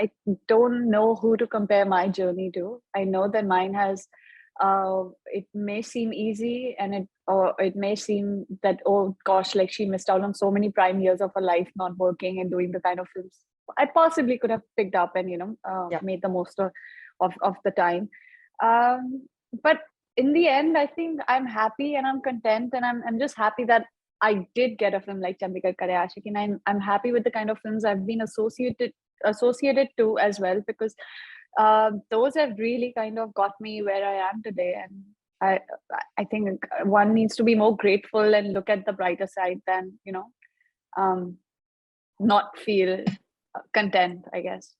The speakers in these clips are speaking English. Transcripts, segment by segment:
I don't know who to compare my journey to. I know that mine has, it may seem easy, and it may seem that, oh gosh, like she missed out on so many prime years of her life not working and doing the kind of films I possibly could have picked up and, Yeah. made the most of the time. But in the end, I think I'm happy and I'm content, and I'm just happy that I did get a film like Chandigarh Kare Aashiqui, and I'm happy with the kind of films I've been associated to as well, because those have really kind of got me where I am today. And I I think one needs to be more grateful and look at the brighter side than, um, not feel content, I guess.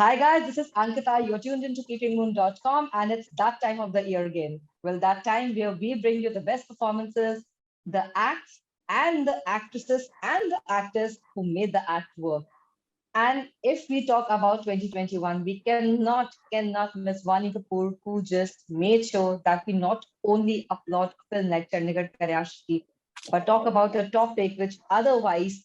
Hi guys, this is Ankita. You're tuned into PeepingMoon.com, and it's that time of the year again. Well, that time where we bring you the best performances, the acts, and the actresses and the actors who made the act work. And if we talk about 2021, we cannot miss Vani Kapoor, who just made sure that we not only applaud a film like Chandigarh Kare Aashiqui, but talk about a topic which otherwise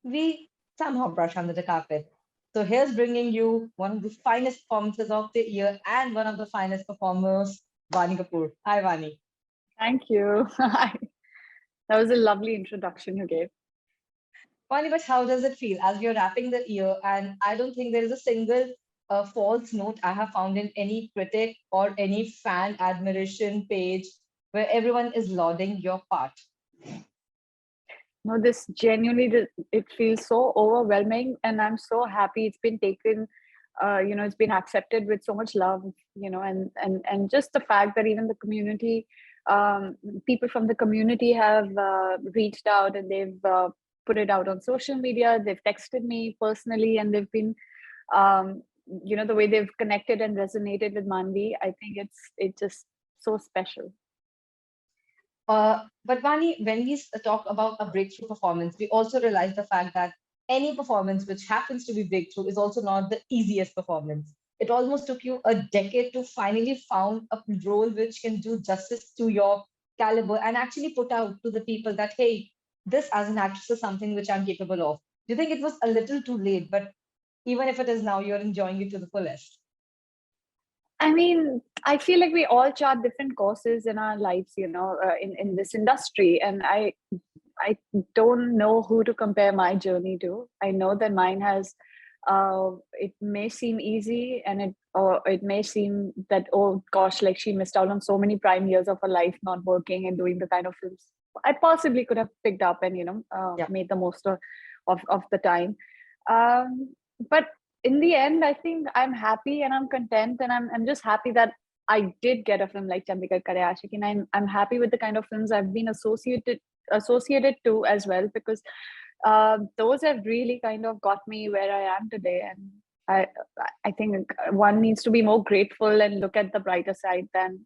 we somehow brush under the carpet. So here's bringing you one of the finest performances of the year and one of the finest performers, Vani Kapoor. Hi, Vani. Thank you. That was a lovely introduction you gave. Funny, but how does it feel as we are wrapping the year? And I don't think there is a single false note I have found in any critic or any fan admiration page where everyone is lauding your part. No, this genuinely, it feels so overwhelming, and I'm so happy it's been taken. It's been accepted with so much love. And just the fact that even the community, people from the community have reached out, and they've put it out on social media. They've texted me personally, and they've been, um, the way they've connected and resonated with Maanvi. I think it's just so special. But Vani, when we talk about a breakthrough performance, we also realize the fact that any performance which happens to be breakthrough is also not the easiest performance. It almost took you a decade to finally found a role which can do justice to your caliber and actually put out to the people that, hey, this as an actress is something which I'm capable of. Do you think it was a little too late? But even if it is now, you're enjoying it to the fullest. I mean, I feel like we all chart different courses in our lives, in this industry. And I don't know who to compare my journey to. I know that mine has, it may seem easy, and it may seem that, oh gosh, like she missed out on so many prime years of her life not working and doing the kind of films I possibly could have picked up and, Yeah. made the most of the time. But in the end, I think I'm happy and I'm content, and I'm just happy that I did get a film like Chandigarh Kare Aashiqui, and I'm happy with the kind of films I've been associated to as well, because those have really kind of got me where I am today. And I I think one needs to be more grateful and look at the brighter side than,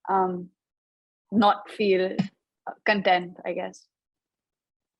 um, not feel content, I guess.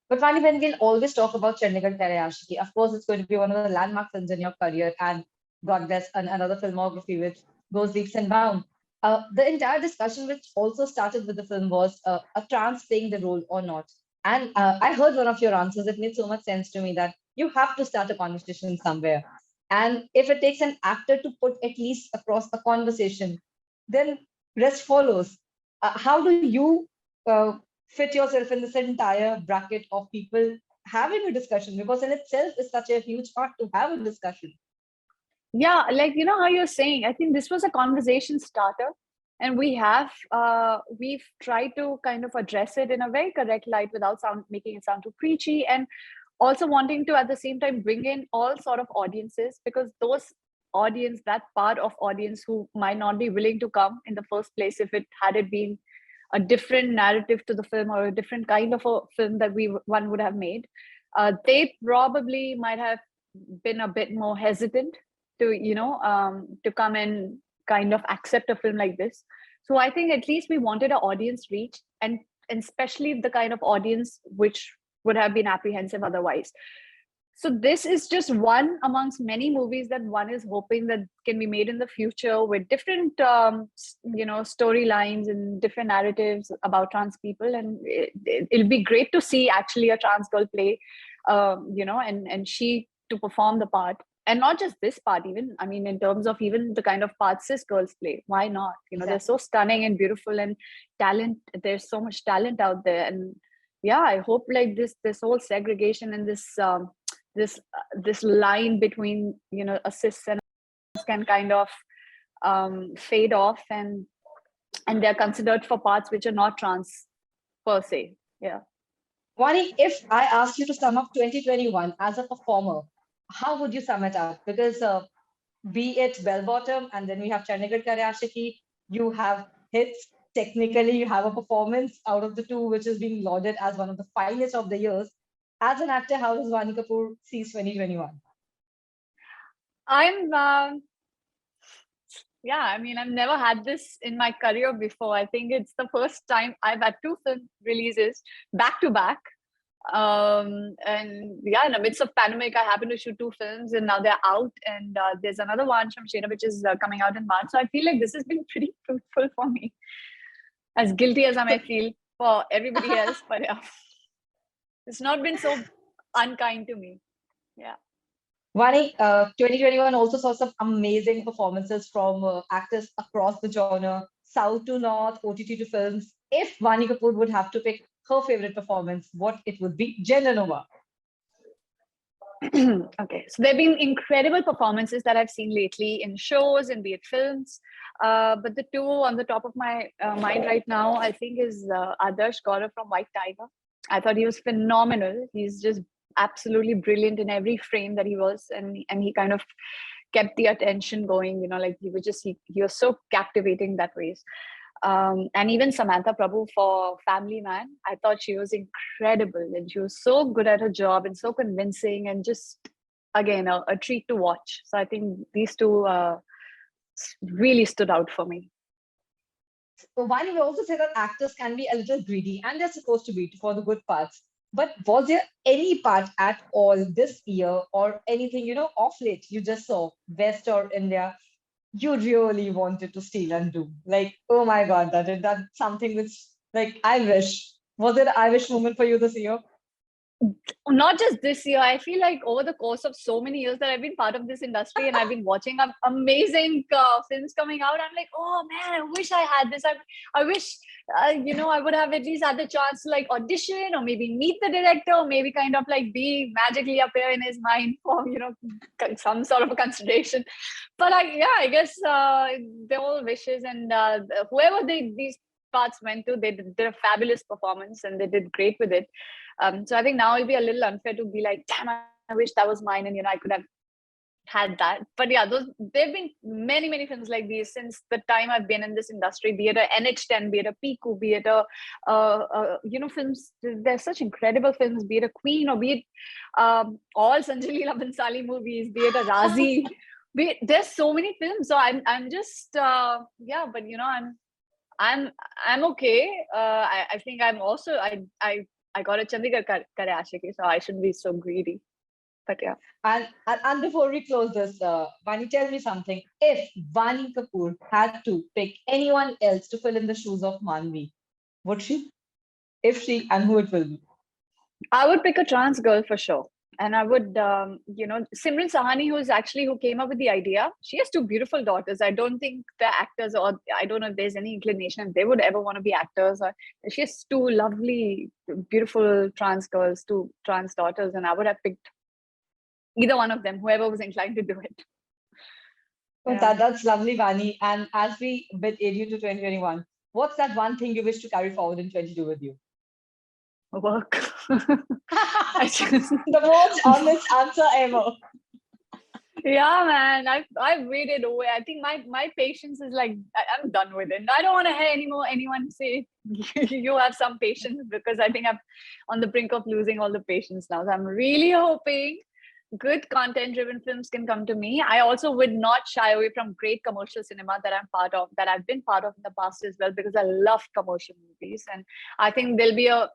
But Vani, when we'll always talk about Chandigarh Kare Aashiqui, of course, it's going to be one of the landmark films in your career, and God bless another filmography which goes leaps and bounds. The entire discussion, which also started with the film, was a trans playing the role or not. And I heard one of your answers. It made so much sense to me that you have to start a conversation somewhere. And if it takes an actor to put at least across a conversation, then rest follows. How do you uh, fit yourself in this entire bracket of people having a discussion, because in itself is such a huge part to have a discussion. Yeah, like, how you're saying, I think this was a conversation starter, and we've tried to kind of address it in a very correct light without making it sound too preachy, and also wanting to at the same time bring in all sort of audiences, because that part of audience who might not be willing to come in the first place if it had it been a different narrative to the film, or a different kind of a film that one would have made. they probably might have been a bit more hesitant to, to come and kind of accept a film like this. So I think at least we wanted an audience reach, and especially the kind of audience which would have been apprehensive otherwise. So this is just one amongst many movies that one is hoping that can be made in the future with different, storylines and different narratives about trans people. And it'll be great to see actually a trans girl play, and she to perform the part. And not just this part, even, I mean, in terms of even the kind of parts cis girls play, why not? They're so stunning and beautiful and there's so much talent out there. And yeah, I hope like this whole segregation and this line between a cis and a can kind of fade off, and they're considered for parts which are not trans per se. Yeah. Vaani, if I asked you to sum up 2021 as a performer, how would you sum it up? Because be it Bell Bottom, and then we have Chandigarh Kare Aashiqui, you have hits. Technically, you have a performance out of the two, which is being lauded as one of the finest of the years. As an actor, how does Vaani Kapoor sees 2021? I mean, I've never had this in my career before. I think it's the first time I've had 2 film releases back to back. And yeah, in the midst of pandemic, I happened to shoot 2 films, and now they're out. And there's another one from Shena, which is coming out in March. So I feel like this has been pretty fruitful for me, as guilty as I may feel for everybody else. But yeah, it's not been so unkind to me. Yeah. Vaani, 2021 also saw some amazing performances from actors across the genre, south to north, OTT to films. If Vaani Kapoor would have to pick her favorite performance, what it would be? Gender Nova. Okay, so there have been incredible performances that I've seen lately in shows and be it films. But the 2 on the top of my mind right now, I think, is Adarsh Gaurav from White Tiger. I thought he was phenomenal. He's just absolutely brilliant in every frame that he was, and he kind of kept the attention going. Like he was so captivating that way. And even Samantha Prabhu for Family Man, I thought she was incredible, and she was so good at her job and so convincing, and just again a treat to watch. So I think these 2 really stood out for me. So Vaani, we also say that actors can be a little greedy, and they're supposed to be for the good parts. But was there any part at all this year, or anything, off late you just saw, West or India, you really wanted to steal and do? Like, oh my God, that's something which, like, I wish. Was it an I wish moment for you this year? Not just this year. I feel like over the course of so many years that I've been part of this industry, and I've been watching amazing films coming out, I'm like, oh man, I wish I had this. I wish, I would have at least had the chance to like audition, or maybe meet the director, or maybe kind of like be magically appear in his mind for, some sort of a consideration. But I guess they're all wishes, and whoever these parts went to, they did a fabulous performance, and they did great with it. So I think now it'll be a little unfair to be like, damn, I wish that was mine, and I could have had that. But yeah, there've been many, many films like these since the time I've been in this industry, be it a NH10, be it a Piku, be it films. There's such incredible films, be it a Queen, or be it all Sanjay Leela Bhansali movies, be it a Razi. There's so many films. So I'm just but I'm okay. I think I'm also I got a Chandigarh Kare Aashiqui, so I shouldn't be so greedy. But yeah. And before we close this, Vaani, tell me something. If Vaani Kapoor had to pick anyone else to fill in the shoes of Maanvi, would she? If she, and who it will be? I would pick a trans girl for sure. And I would, Simran Sahni, who came up with the idea. She has 2 beautiful daughters. I don't think the actors, or I don't know if there's any inclination if they would ever want to be actors. Or she has 2 lovely, beautiful trans girls, 2 trans daughters, and I would have picked either one of them, whoever was inclined to do it. Yeah. That's lovely, Vaani. And as we bid adieu to 2021, what's that one thing you wish to carry forward in 22 with you? Work. The most honest answer ever. Yeah, man. I've waited away. I think my patience is like I'm done with it. I don't want to hear anymore anyone say you have some patience, because I think I'm on the brink of losing all the patience now. So I'm really hoping good content driven films can come to me. I also would not shy away from great commercial cinema that I'm part of, that I've been part of in the past as well, because I love commercial movies. And I think there'll be a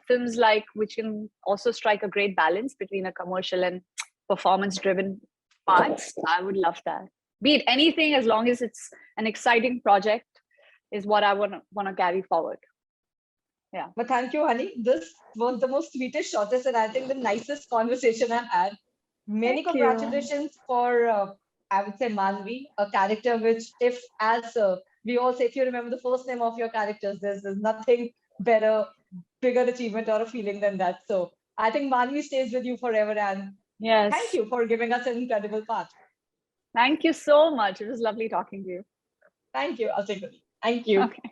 films like which can also strike a great balance between a commercial and performance driven parts. I would love that. Be it anything, as long as it's an exciting project, is what I want to carry forward. Yeah. But thank you, honey. This was the most sweetest, shortest, and I think the nicest conversation I've had. Many Thank you. congratulations for, I would say, Manvi, a character which, if as we all say, if you remember the first name of your characters, there's nothing better, bigger achievement or a feeling than that. So I think Manvi stays with you forever. And thank Yes. you for giving us an incredible part. Thank you so much. It was lovely talking to you. Thank you, Aashiq. Thank you. Okay.